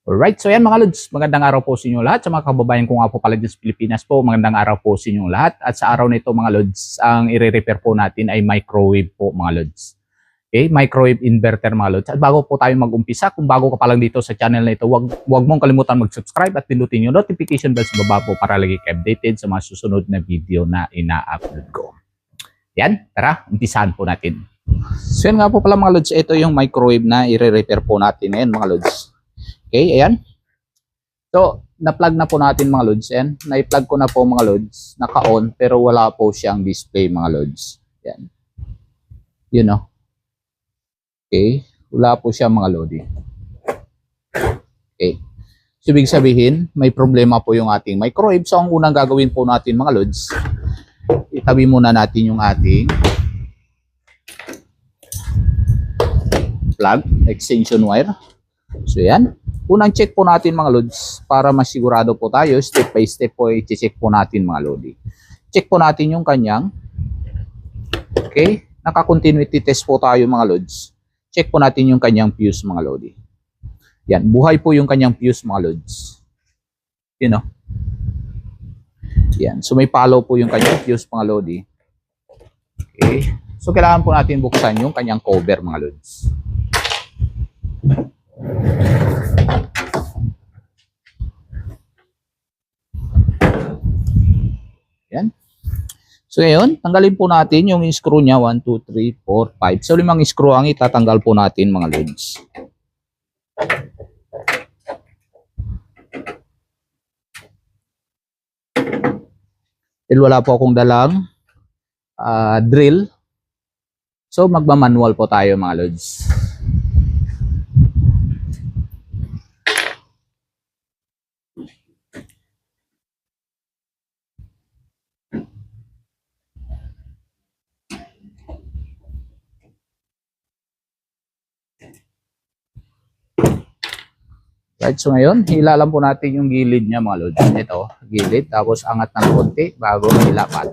Alright, so yan mga Lods, magandang araw po sa inyo lahat. Sa mga kababayan ko nga po pala dyan sa Pilipinas po, magandang araw po sa inyo lahat. At sa araw na ito mga Lods, ang i-repair po natin ay microwave po mga Lods. Okay, microwave inverter mga Lods. At bago po tayo mag-umpisa, kung bago ka pa lang dito sa channel na ito, wag mong kalimutan mag-subscribe at pindutin yung notification bell sa baba po para lagi kayo updated sa mga susunod na video na ina-upload ko. Yan, tara, umpisahan po natin. So yan nga po pala mga Lods, ito yung microwave na i-repair po natin ngayon mga Lods. Okay, ayan. So, na-plug na po natin mga Lods. Ayan, na-plug ko na po mga Lods. Naka-on, pero wala po siyang display mga Lods. Ayan. Yun o. Okay, wala po siya mga Lodi. Okay. So, ibig sabihin, may problema po yung ating microwave. So, ang unang gagawin po natin mga Lods, itabi muna natin yung ating plug, extension wire. So, yan. Unang check po natin mga Lods para masigurado po tayo, step by step po i-check po natin mga Lodi. Check po natin yung kanyang, okay, naka-continuity test po tayo mga Lods. Check po natin yung kanyang fuse mga Lodi. Yan, buhay po yung kanyang fuse mga Lods. You know? Yan, so may follow po yung kanyang fuse mga Lodi. Okay, so kailangan po natin buksan yung kanyang cover mga Lods. Yan. So ngayon, tanggalin po natin yung screw niya. 1, 2, 3, 4, 5. So 5 screw ang itatanggal po natin mga Lods. Dahil wala po akong dalang drill. So magmamanual po tayo mga Lods. Right, so ngayon, hila lang po natin yung gilid niya mga Lods. Ito, gilid, tapos angat ng konti bago hilapan.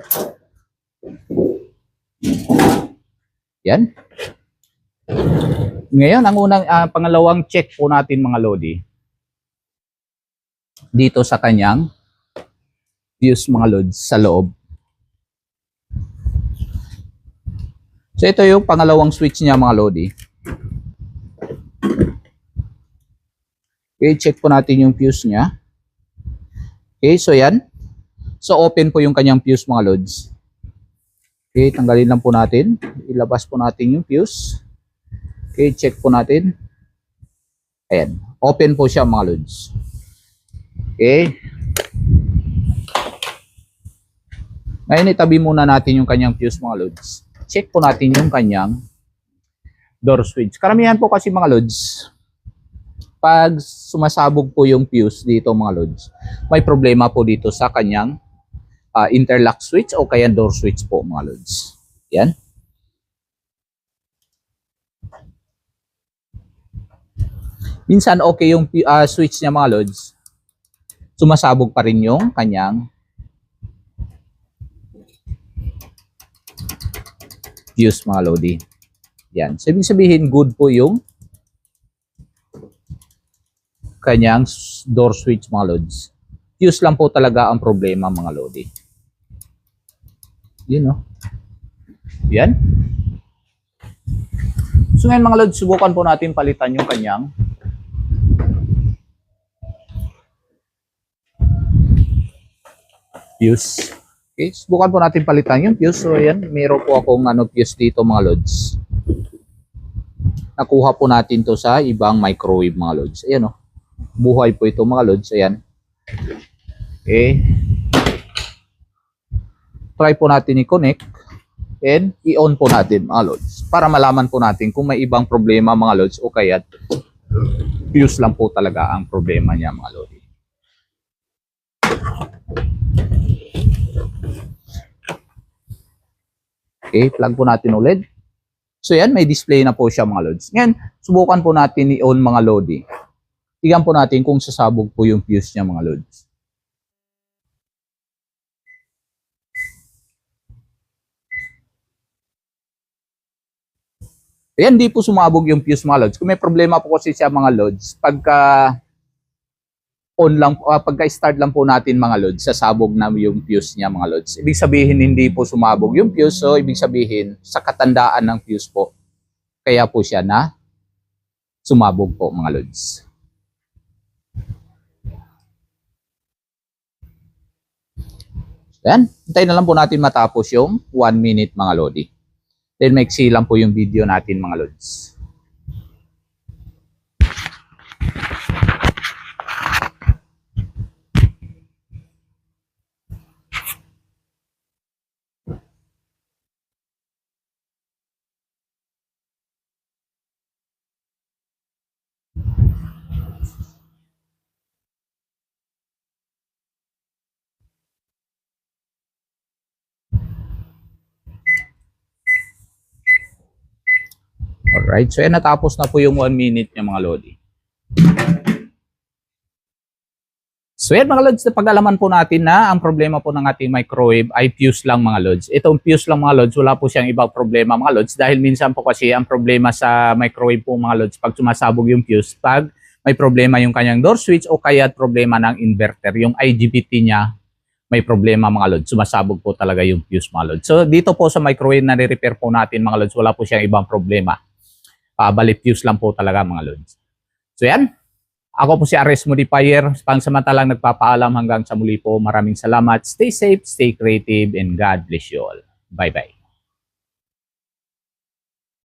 Yan. Ngayon, ang unang pangalawang check po natin mga Lodi. Dito sa kanyang fuse mga Lods sa loob. So ito yung pangalawang switch niya mga Lodi. Okay, check po natin yung fuse niya. Okay, so yan. So open po yung kanyang fuse mga Lods. Okay, tanggalin lang po natin. Ilabas po natin yung fuse. Okay, check po natin. Ayan, open po siya mga Lods. Okay. Ngayon itabi muna natin yung kanyang fuse mga Lods. Check po natin yung kanyang door switch. Karamihan po kasi mga Lods, pag sumasabog po yung fuse dito mga Lods, may problema po dito sa kanyang interlock switch o kaya door switch po mga Lods. Yan. Minsan okay yung switch niya mga Lods, sumasabog pa rin yung kanyang fuse mga Lodi. Yan. So, ibig sabihin good po yung kanyang door switch mga Lods. Fuse lang po talaga ang problema mga Lodi. Yun no. Yan. So ngayon mga Lods, subukan po natin palitan yung kanyang fuse. Okay, subukan po natin palitan yung fuse. So ayan, meron po akong fuse dito mga Lods. Nakuha po natin to sa ibang microwave mga Lods. Ayan o. Buhay po ito mga Lods. Ayan. Okay. Try po natin i-connect and i-on po natin mga Lods para malaman po natin kung may ibang problema mga Lods o kaya fuse lang po talaga ang problema niya mga Lods. Okay, plug po natin ulit. So yan, may display na po siya mga Lods. Ngayon, subukan po natin i-on mga Lodi. Tingnan po natin kung sasabog po yung fuse niya mga Lods. Ayan, di po sumabog yung fuse mga Lods. Kung may problema po kasi siya mga Lods, pagka on lang, pagka-start lang po natin mga lods, sasabog na yung fuse niya mga lods. Ibig sabihin hindi po sumabog yung fuse, so ibig sabihin sa katandaan ng fuse po, kaya po siya na sumabog po mga lods. Yan, hintayin na lang po natin matapos yung 1 minute mga lodi. Then maiksi lang po yung video natin mga lods. Alright, so yan, natapos na po yung 1 minute niya mga lodi. So yan mga lods, pag-alaman po natin na ang problema po ng ating microwave ay fuse lang mga lods. Itong fuse lang mga lods, wala po siyang ibang problema mga lods dahil minsan po kasi ang problema sa microwave po mga lods pag sumasabog yung fuse, pag may problema yung kanyang door switch o kaya problema ng inverter, yung IGBT niya may problema mga lods, sumasabog po talaga yung fuse mga lods. So dito po sa microwave na re-repair po natin mga lods, wala po siyang ibang problema. Bali fuse lang po talaga mga lods. So yan, ako po si Ares Modifier, pangsamantalang nagpapaalam hanggang sa muli po. Maraming salamat, stay safe, stay creative, and God bless you all. Bye-bye.